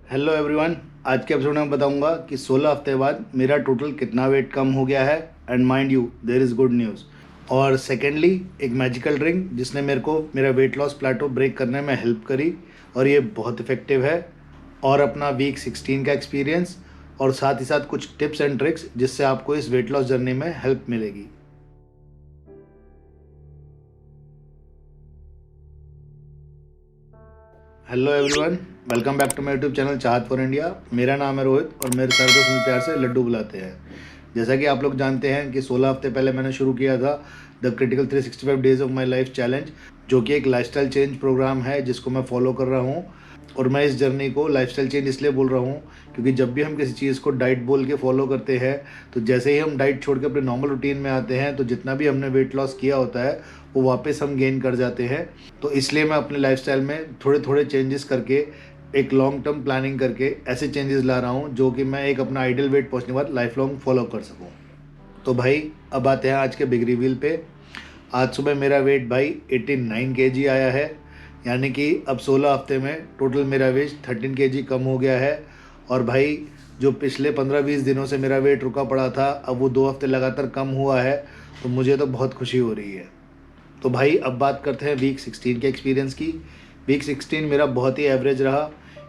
Hello everyone. आज के episode में बताऊंगा कि 16 हफ्ते बाद मेरा टोटल कितना वेट कम हो गया है। And mind you there is good news. और सेकेंडली एक मैजिकल ड्रिंक जिसने मेरे को मेरा वेट लॉस प्लेटो ब्रेक करने में हेल्प करी और ये बहुत इफ़ेक्टिव है। और अपना वीक 16 का एक्सपीरियंस और साथ ही साथ कुछ टिप्स एंड ट्रिक्स जिससे आपको इस वेट लॉस जर्नी में हेल्प मिलेगी। Hello everyone, welcome back to my YouTube channel Chahat for India. मेरा नाम है रोहित और मेरे सर को सुन प्यार से लड्डू बुलाते हैं। जैसा कि आप लोग जानते हैं कि 16 हफ्ते पहले मैंने शुरू किया था the critical 365 days of my life challenge, जो कि एक लाइफस्टाइल चेंज प्रोग्राम है जिसको मैं फॉलो कर रहा हूँ। और मैं इस जर्नी को लाइफस्टाइल चेंज इसलिए बोल रहा हूँ क्योंकि जब भी हम किसी चीज़ को डाइट बोल के फॉलो करते हैं तो जैसे ही हम डाइट छोड़ के अपने नॉर्मल रूटीन में आते हैं तो जितना भी हमने वेट लॉस किया होता है वो वापस हम गेन कर जाते हैं। तो इसलिए मैं अपने लाइफस्टाइल में थोड़े थोड़े चेंजेस करके एक लॉन्ग टर्म प्लानिंग करके ऐसे चेंजेस ला रहा हूँ जो कि मैं एक अपना आइडियल वेट पहुँचने के बाद लाइफ लॉन्ग फॉलो कर सकूँ। तो भाई अब आते हैं आज के बिग रिवील पे। आज सुबह मेरा वेट भाई 89 केजी आया है, यानी कि अब 16 हफ्ते में टोटल मेरा वेट 13 केजी कम हो गया है। और भाई जो पिछले 15-20 दिनों से मेरा वेट रुका पड़ा था अब वो 2 हफ्ते लगातार कम हुआ है, तो मुझे तो बहुत खुशी हो रही है। तो भाई अब बात करते हैं वीक 16 के एक्सपीरियंस की। वीक 16 मेरा बहुत ही एवरेज रहा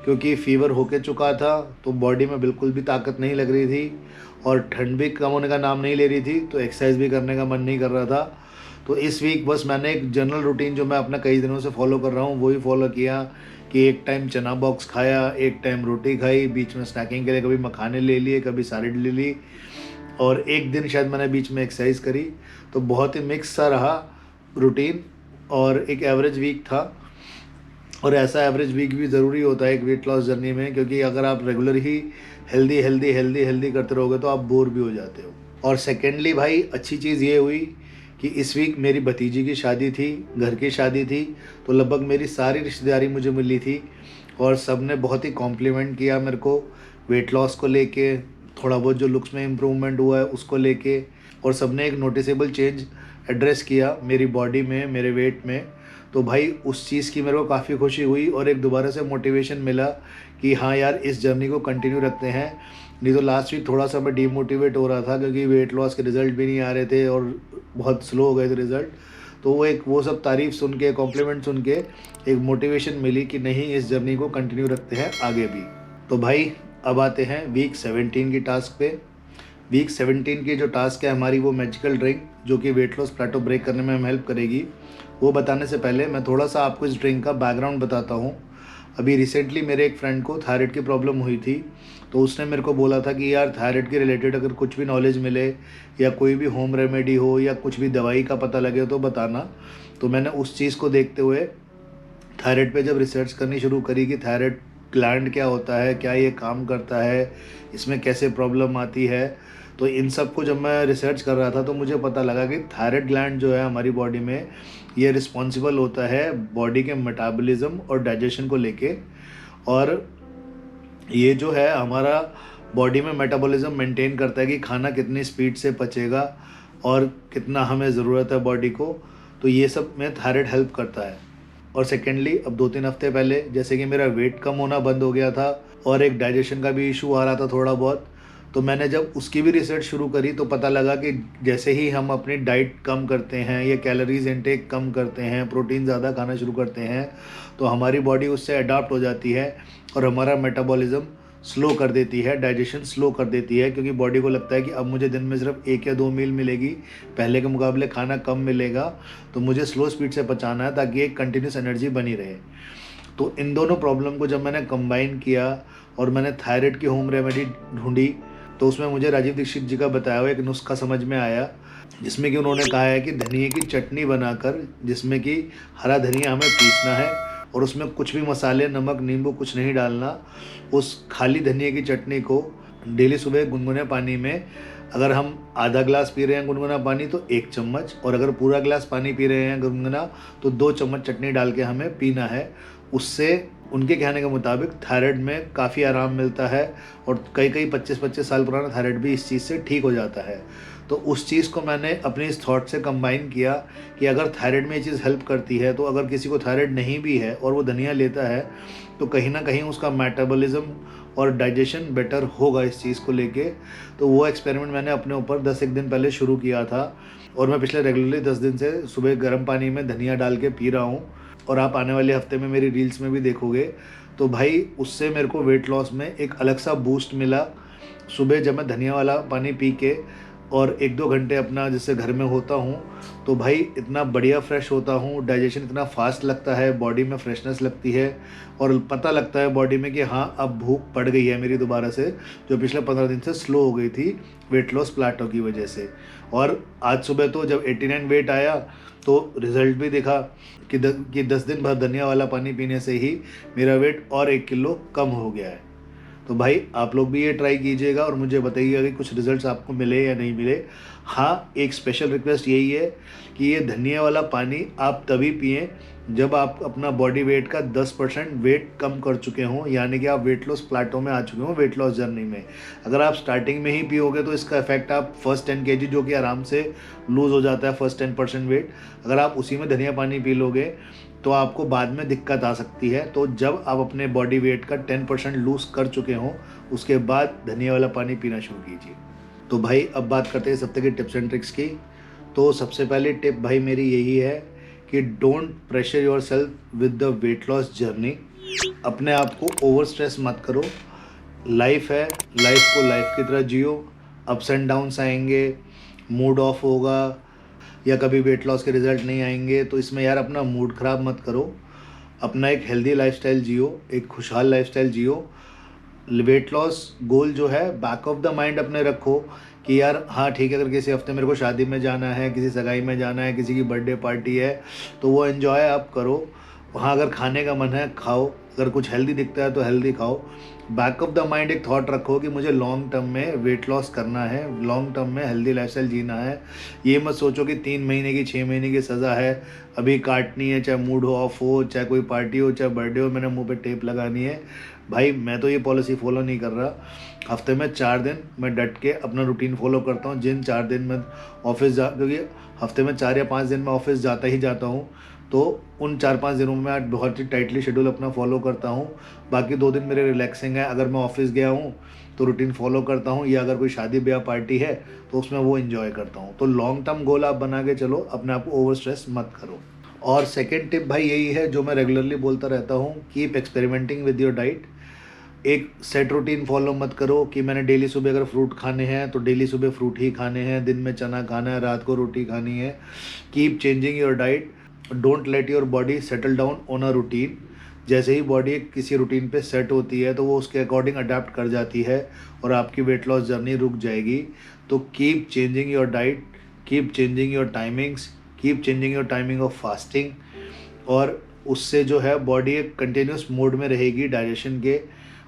क्योंकि फ़ीवर होके चुका था तो बॉडी में बिल्कुल भी ताकत नहीं लग रही थी और ठंड भी कम होने का नाम नहीं ले रही थी, तो एक्सरसाइज भी करने का मन नहीं कर रहा था। तो इस वीक बस मैंने एक जनरल रूटीन जो मैं अपना कई दिनों से फॉलो कर रहा हूँ वही फॉलो किया कि एक टाइम चना बॉक्स खाया, एक टाइम रोटी खाई, बीच में स्नैकिंग के लिए कभी मखाने ले लिए, कभी सैलेड ले ली, और एक दिन शायद मैंने बीच में एक्सरसाइज करी। तो बहुत ही मिक्स सा रहा रूटीन और एक एवरेज वीक था। और ऐसा एवरेज वीक भी ज़रूरी होता है एक वेट लॉस जर्नी में, क्योंकि अगर आप रेगुलर ही हेल्दी हेल्दी हेल्दी हेल्दी करते रहोगे तो आप बोर भी हो जाते हो। और सेकेंडली भाई अच्छी चीज़ ये हुई कि इस वीक मेरी भतीजी की शादी थी, घर की शादी थी, तो लगभग मेरी सारी रिश्तेदारी मुझे मिली थी और सब ने बहुत ही कॉम्प्लीमेंट किया मेरे को वेट लॉस को लेके, थोड़ा बहुत जो लुक्स में इम्प्रूवमेंट हुआ है उसको लेके। और सब ने एक नोटिसेबल चेंज एड्रेस किया मेरी बॉडी में, मेरे वेट में। तो भाई उस चीज़ की मेरे को काफ़ी खुशी हुई और एक दोबारा से मोटिवेशन मिला कि हाँ यार इस जर्नी को कंटिन्यू रखते हैं। नहीं तो लास्ट वीक थोड़ा सा मैं डीमोटिवेट हो रहा था क्योंकि वेट लॉस के रिज़ल्ट भी नहीं आ रहे थे और बहुत स्लो हो गए थे रिज़ल्ट। तो वो सब तारीफ़ सुन के, कॉम्प्लीमेंट सुन के एक मोटिवेशन मिली कि नहीं इस जर्नी को कंटिन्यू रखते हैं आगे भी। तो भाई अब आते हैं वीक 17 की टास्क पे। वीक 17 की जो टास्क है हमारी वो मैजिकल ड्रिंक जो कि वेट लॉस प्लेटो ब्रेक करने में हमें हेल्प करेगी। वो बताने से पहले मैं थोड़ा सा आपको इस ड्रिंक का बैकग्राउंड बताता हूँ। अभी रिसेंटली मेरे एक फ्रेंड को थायराइड की प्रॉब्लम हुई थी, तो उसने मेरे को बोला था कि यार थायराइड के रिलेटेड अगर कुछ भी नॉलेज मिले या कोई भी होम रेमेडी हो या कुछ भी दवाई का पता लगे तो बताना। तो मैंने उस चीज़ को देखते हुए थायराइड पे जब रिसर्च करनी शुरू करी कि थायराइड ग्लैंड क्या होता है, क्या ये काम करता है, इसमें कैसे प्रॉब्लम आती है, तो इन सब को जब मैं रिसर्च कर रहा था तो मुझे पता लगा कि थायराइड ग्लैंड जो है हमारी बॉडी में ये रिस्पॉन्सिबल होता है बॉडी के मेटाबॉलिज्म और डाइजेशन को लेके। और ये जो है हमारा बॉडी में मेटाबॉलिज्म मेंटेन करता है कि खाना कितनी स्पीड से पचेगा और कितना हमें ज़रूरत है बॉडी को। तो ये सब में थायराइड हेल्प करता है। और सेकेंडली अब 2-3 हफ्ते पहले जैसे कि मेरा वेट कम होना बंद हो गया था और एक डाइजेशन का भी इशू आ रहा था थोड़ा बहुत, तो मैंने जब उसकी भी रिसर्च शुरू करी तो पता लगा कि जैसे ही हम अपनी डाइट कम करते हैं या कैलोरीज इनटेक कम करते हैं, प्रोटीन ज़्यादा खाना शुरू करते हैं, तो हमारी बॉडी उससे अडाप्ट हो जाती है और हमारा मेटाबॉलिज्म स्लो कर देती है, डाइजेशन स्लो कर देती है, क्योंकि बॉडी को लगता है कि अब मुझे दिन में सिर्फ 1 या 2 मील मिलेगी, पहले के मुकाबले खाना कम मिलेगा, तो मुझे स्लो स्पीड से पचाना है ताकि एक कंटिन्यूस एनर्जी बनी रहे। तो इन दोनों प्रॉब्लम को जब मैंने कंबाइन किया और मैंने थायराइड की होम रेमेडी ढूंढी तो उसमें मुझे राजीव दीक्षित जी का बताया हुआ एक नुस्खा समझ में आया, जिसमें कि उन्होंने कहा है कि धनिए की चटनी बनाकर, जिसमें कि हरा धनिया हमें पीसना है और उसमें कुछ भी मसाले, नमक, नींबू कुछ नहीं डालना। उस खाली धनिए की चटनी को डेली सुबह गुनगुने पानी में, अगर हम आधा ग्लास पी रहे हैं गुनगुना पानी तो 1 चम्मच, और अगर पूरा ग्लास पानी पी रहे हैं गुनगुना तो 2 चम्मच चटनी डाल के हमें पीना है। उससे उनके कहने के मुताबिक थायराइड में काफ़ी आराम मिलता है और कई 25-25 साल पुराना थायराइड भी इस चीज़ से ठीक हो जाता है। तो उस चीज़ को मैंने अपने इस थॉट से कंबाइन किया कि अगर थायराइड में ये चीज़ हेल्प करती है, तो अगर किसी को थायराइड नहीं भी है और वो धनिया लेता है, तो कहीं ना कहीं उसका मेटाबॉलिज्म और डाइजेशन बेटर होगा इस चीज़ को लेके। तो वो एक्सपेरिमेंट मैंने अपने ऊपर 10 एक दिन पहले शुरू किया था, और मैं पिछले रेगुलरली 10 दिन से सुबह गर्म पानी में धनिया डाल के पी रहा हूँ। और आप आने वाले हफ्ते में मेरी रील्स में भी देखोगे। तो भाई उससे मेरे को वेट लॉस में एक अलग सा बूस्ट मिला। सुबह जब मैं धनिया वाला पानी पी के और 1-2 घंटे अपना जैसे घर में होता हूँ, तो भाई इतना बढ़िया फ्रेश होता हूँ, डाइजेशन इतना फास्ट लगता है, बॉडी में फ्रेशनेस लगती है, और पता लगता है बॉडी में कि हाँ अब भूख पड़ गई है मेरी दोबारा से, जो पिछले 15 दिन से स्लो हो गई थी वेट लॉस प्लाटो की वजह से। और आज सुबह तो जब 89 वेट आया तो रिजल्ट भी दिखा कि 10 दिन भर धनिया वाला पानी पीने से ही मेरा वेट और 1 किलो कम हो गया है। तो भाई आप लोग भी ये ट्राई कीजिएगा और मुझे बताइएगा कि कुछ रिजल्ट्स आपको मिले या नहीं मिले। हाँ, एक स्पेशल रिक्वेस्ट यही है कि ये धनिया वाला पानी आप तभी पिएं जब आप अपना बॉडी वेट का 10% वेट कम कर चुके हों, यानी कि आप वेट लॉस प्लाटो में आ चुके हों वेट लॉस जर्नी में। अगर आप स्टार्टिंग में ही पियोगे तो इसका इफेक्ट आप फर्स्ट 10 kg जो कि आराम से लूज़ हो जाता है फर्स्ट 10% वेट, अगर आप उसी में धनिया पानी पी लोगे तो आपको बाद में दिक्कत आ सकती है। तो जब आप अपने बॉडी वेट का 10% लूज़ कर चुके हों उसके बाद धनिया वाला पानी पीना शुरू कीजिए। तो भाई अब बात करते हैं इस हफ्ते की टिप्स एंड ट्रिक्स की। तो सबसे पहली टिप भाई मेरी यही है कि don't pressure your self with the wait loss journey. अपने आप को ओवर स्ट्रेस मत करो। लाइफ है, लाइफ को लाइफ की तरह जियो। अप्स एंड डाउन्स आएंगे, मूड ऑफ होगा या कभी वेट लॉस के रिजल्ट नहीं आएंगे, तो इसमें यार अपना मूड ख़राब मत करो। अपना एक हेल्दी लाइफस्टाइल जियो, एक खुशहाल लाइफस्टाइल जियो। वेट लॉस गोल जो है बैक ऑफ द माइंड अपने रखो कि यार हाँ ठीक है, अगर किसी हफ्ते मेरे को शादी में जाना है, किसी सगाई में जाना है, किसी की बर्थडे पार्टी है, तो वो एंजॉय आप करो। वहाँ अगर खाने का मन है खाओ, अगर कुछ हेल्दी दिखता है तो हेल्दी खाओ। बैक ऑफ द माइंड एक थॉट रखो कि मुझे लॉन्ग टर्म में वेट लॉस करना है, लॉन्ग टर्म में हेल्दी लाइफस्टाइल जीना है। ये मत सोचो कि 3 महीने की 6 महीने की सज़ा है अभी काटनी है, चाहे मूड ऑफ हो, चाहे कोई पार्टी हो, चाहे बर्थडे हो, मैंने मुंह पे टेप लगानी है। भाई मैं तो ये पॉलिसी फॉलो नहीं कर रहा। हफ्ते में 4 दिन मैं डट के अपना रूटीन फॉलो करता हूँ। जिन 4 दिन मैं ऑफिस क्योंकि हफ्ते में 4 या 5 दिन मैं ऑफिस जाता ही जाता हूँ, तो उन 4-5 दिनों में मैं बहुत ही टाइटली शेड्यूल अपना फॉलो करता हूँ। बाकी 2 दिन मेरे रिलैक्सिंग है। अगर मैं ऑफिस गया हूँ तो रूटीन फॉलो करता हूँ, या अगर कोई शादी ब्याह पार्टी है तो उसमें वो इन्जॉय करता हूँ। तो लॉन्ग टर्म गोल आप बना के चलो, अपने आप को ओवर स्ट्रेस मत करो। और सेकेंड टिप भाई यही है जो मैं रेगुलरली बोलता रहता हूँ, keep experimenting with your diet. एक सेट रूटीन फॉलो मत करो कि मैंने डेली सुबह अगर फ्रूट खाने हैं तो डेली सुबह फ्रूट ही खाने हैं, दिन में चना खाना है, रात को रोटी खानी है। Keep changing your diet. Don't let your body subtle down on a routine. जैसे ही बॉडी किसी रूटीन पे सेट होती है तो वो उसके अकॉर्डिंग अडेप्ट कर जाती है और आपकी वेट लॉस जर्नी रुक जाएगी। तो keep changing your diet, keep changing your timings, keep changing your timing of fasting. और उससे जो है बॉडी एक कंटिन्यूस मोड में रहेगी डाइजेशन के,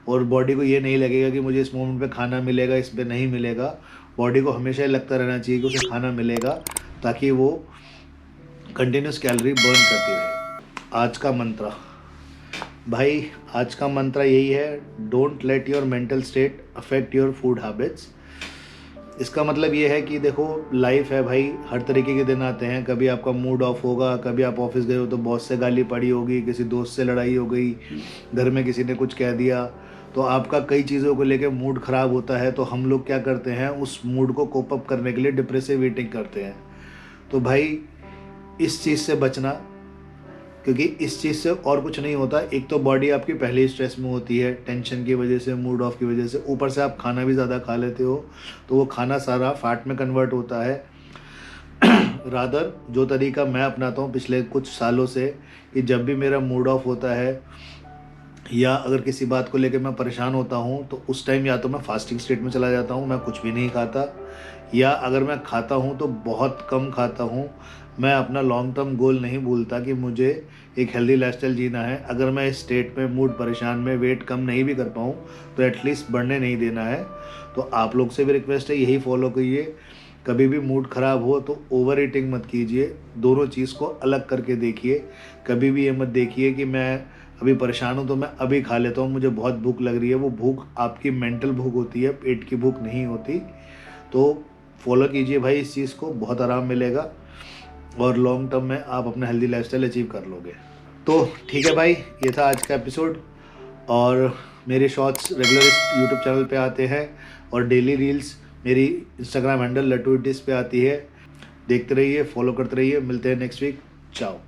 और बॉडी को ये नहीं लगेगा कि मुझे इस मोमेंट पे खाना मिलेगा, इस पे नहीं मिलेगा। बॉडी को हमेशा ये लगता रहना चाहिए कि उसे खाना मिलेगा, ताकि वो कंटिन्यूस कैलोरी बर्न करती रहे। आज का मंत्र भाई, आज का मंत्र यही है, don't let your mental state affect your food habits. इसका मतलब ये है कि देखो लाइफ है भाई, हर तरीके के दिन आते हैं। कभी आपका मूड ऑफ होगा, कभी आप ऑफिस गए हो तो बॉस से गाली पड़ी होगी, किसी दोस्त से लड़ाई हो गई, घर में किसी ने कुछ कह दिया, तो आपका कई चीज़ों को लेकर मूड ख़राब होता है। तो हम लोग क्या करते हैं, उस मूड को कोप अप करने के लिए डिप्रेसिव ईटिंग करते हैं। तो भाई इस चीज़ से बचना, क्योंकि इस चीज़ से और कुछ नहीं होता। एक तो बॉडी आपकी पहले ही स्ट्रेस में होती है, टेंशन की वजह से, मूड ऑफ की वजह से, ऊपर से आप खाना भी ज़्यादा खा लेते हो, तो वो खाना सारा फैट में कन्वर्ट होता है। रादर जो तरीका मैं अपनाता हूँ पिछले कुछ सालों से, कि जब भी मेरा मूड ऑफ होता है या अगर किसी बात को लेकर मैं परेशान होता हूँ, तो उस टाइम या तो मैं फास्टिंग स्टेट में चला जाता हूँ, मैं कुछ भी नहीं खाता, या अगर मैं खाता हूँ तो बहुत कम खाता हूँ। मैं अपना लॉन्ग टर्म गोल नहीं भूलता कि मुझे एक हेल्दी लाइफस्टाइल जीना है। अगर मैं इस स्टेट में, मूड परेशान में, वेट कम नहीं भी कर पाऊँ तो एटलीस्ट बढ़ने नहीं देना है। तो आप लोग से भी रिक्वेस्ट है, यही फॉलो करिए। कभी भी मूड ख़राब हो तो ओवर ईटिंग मत कीजिए, दोनों चीज़ को अलग करके देखिए। कभी भी ये मत देखिए कि मैं अभी परेशान हूँ तो मैं अभी खा लेता हूँ, मुझे बहुत भूख लग रही है। वो भूख आपकी मेंटल भूख होती है, पेट की भूख नहीं होती। तो फॉलो कीजिए भाई इस चीज़ को, बहुत आराम मिलेगा और लॉन्ग टर्म में आप अपना हेल्दी लाइफस्टाइल अचीव कर लोगे। तो ठीक है भाई, ये था आज का एपिसोड। और मेरे शॉर्ट्स रेगुलर इस यूट्यूब चैनल पे आते हैं और डेली रील्स मेरी इंस्टाग्राम हैंडल लट्टू डिस पे आती है। देखते रहिए, फॉलो करते रहिए। मिलते हैं नेक्स्ट वीक। चाओ।